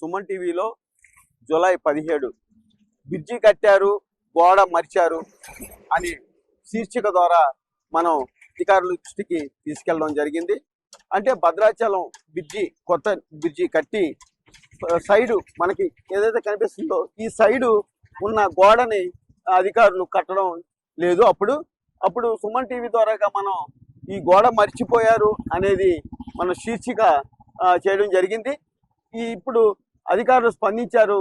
సుమన్ టీవీలో July 17 bridge కట్టారు, గోడ మరిచారు అని శీర్షిక ద్వారా మనం అధికారుల దృష్టికి తీసుకెళ్ళడం జరిగింది. అంటే భద్రాచలం బ్రిడ్జి, కొత్త బ్రిడ్జి కట్టి సైడు మనకి ఏదైతే కనిపిస్తుందో ఈ సైడు ఉన్న గోడని అధికారులు కట్టడం లేదు. అప్పుడు సుమన్ టీవీ ద్వారాగా మనం ఈ గోడ మర్చిపోయారు అనేది మన శీర్షిక చేయడం జరిగింది. ఇప్పుడు అధికారులు స్పందించారు,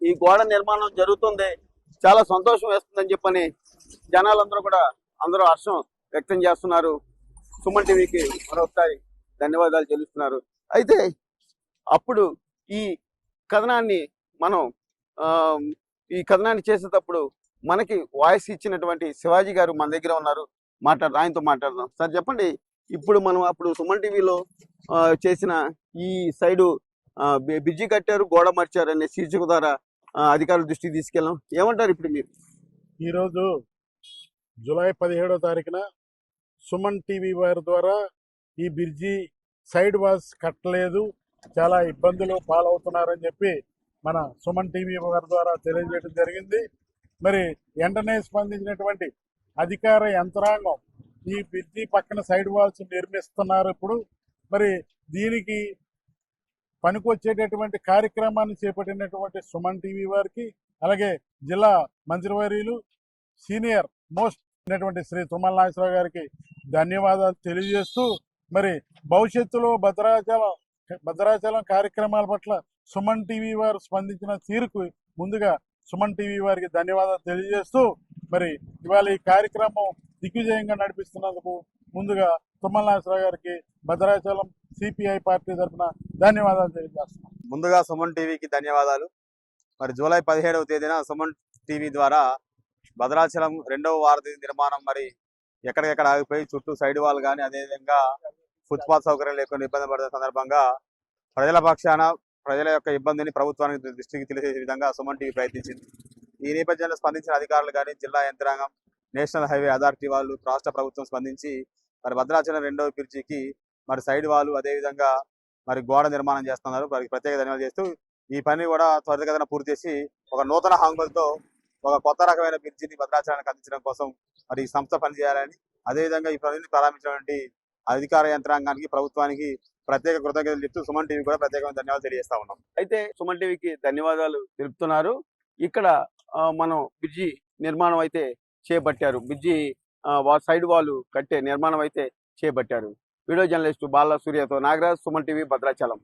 ఈ గోడ నిర్మాణం జరుగుతుంది, చాలా సంతోషం వేస్తుందని చెప్పని జనాలందరూ కూడా హర్షం వ్యక్తం చేస్తున్నారు. సుమన్ టీవీకి మరొకసారి ధన్యవాదాలు చెల్లిస్తున్నారు. అయితే అప్పుడు ఈ కథనాన్ని చేసేటప్పుడు మనకి వాయిస్ ఇచ్చినటువంటి శివాజీ గారు మన దగ్గర ఉన్నారు. ఆయనతో మాట్లాడదాం. సార్ చెప్పండి, ఇప్పుడు మనం అప్పుడు సుమన్ టీవీలో చేసిన ఈ సైడు బ్రిడ్జి కట్టారు, గోడ మార్చారు అనే శీర్షిక ద్వారా అధికారుల దృష్టికి తీసుకెళ్ళాం. ఏమంటారు ఇప్పుడు మీరు? ఈరోజు జూలై 17వ తారీఖున సుమన్ టీవీ వారి ద్వారా ఈ బ్రిడ్జి సైడ్ వాల్స్ కట్టలేదు, చాలా ఇబ్బందులు పాలవుతున్నారని చెప్పి మన సుమన్ టీవీ వారి ద్వారా తెలియజేయడం జరిగింది. మరి వెంటనే స్పందించినటువంటి అధికార యంత్రాంగం ఈ బ్రిడ్జి పక్కన సైడ్ వాల్స్ నిర్మిస్తున్నారు. ఇప్పుడు మరి దీనికి పనికొచ్చేటటువంటి కార్యక్రమాన్ని చేపట్టినటువంటి సుమన్ టీవీ వారికి, అలాగే జిల్లా మంత్రివర్యులు సీనియర్ మోస్ట్ అయినటువంటి శ్రీ తుమ్మల నాగేశ్వరరావు గారికి ధన్యవాదాలు తెలియజేస్తూ, మరి భవిష్యత్తులో భద్రాచలం కార్యక్రమాల పట్ల సుమన్ టీవీ వారు స్పందించిన తీరుకు ముందుగా సుమన్ టీవీ వారికి ధన్యవాదాలు తెలియజేస్తూ, మరి ఇవాళ ఈ కార్యక్రమం దిగ్విజయంగా నడిపిస్తున్నందుకు ముందుగా తుమ్మల నాగేశ్వరరావు గారికి భద్రాచలం సిపిఐ పార్టీ తరఫున ధన్యవాదాలు తెలియజేస్తున్నాం. ముందుగా సుమన్ టీవీకి ధన్యవాదాలు. మరి జూలై 17వ తేదీన సుమన్ టీవీ ద్వారా భద్రాచలం 2వ వారధి నిర్మాణం మరి ఎక్కడికెక్కడ ఆగిపోయి చుట్టూ సైడ్ వాల్ కానీ అదేవిధంగా ఫుట్పాత్ సౌకర్యం లేకుండా ఇబ్బంది పడుతున్న సందర్భంగా ప్రజల పక్షాన ప్రజల యొక్క ఇబ్బందిని ప్రభుత్వానికి దృష్టికి తెలిసే విధంగా సుమన్ టీవీ ప్రయత్నించింది. ఈ నేపథ్యంలో స్పందించిన అధికారులు కానీ, జిల్లా యంత్రాంగం, నేషనల్ హైవే అథారిటీ వాళ్ళు, రాష్ట్ర ప్రభుత్వం స్పందించి మరి భద్రాచలం 2వ బ్రిడ్జికి మరి సైడ్ వాల్ అదేవిధంగా మరి గోడ నిర్మాణం చేస్తున్నారు. వారికి ప్రత్యేక ధన్యవాదాలు చేస్తూ ఈ పని కూడా త్వరితగతిన పూర్తి చేసి ఒక నూతన హంగులతో ఒక కొత్త రకమైన బ్రిడ్జిని భద్రాచలానికి అందించడం కోసం మరి ఈ సంస్థ పనిచేయాలని, అదేవిధంగా ఈ పనిని ప్రారంభించినటువంటి అధికార యంత్రాంగానికి, ప్రభుత్వానికి ప్రత్యేక కృతజ్ఞతలు చెప్తూ సుమన్ టీవీ కూడా ప్రత్యేకమైన ధన్యవాదాలు తెలియజేస్తా ఉన్నాం. అయితే సుమన్ టీవీకి ధన్యవాదాలు తెలుపుతున్నారు. ఇక్కడ మనం బ్రిడ్జి నిర్మాణం అయితే చేపట్టారు, బ్రిడ్జి సైడ్ వాల్ కట్టే నిర్మాణం అయితే చేపట్టారు. వీడియో జర్నలిస్టు బాల సూర్యతో నాగరాజ్, సుమన్ టీవీ, భద్రాచలం.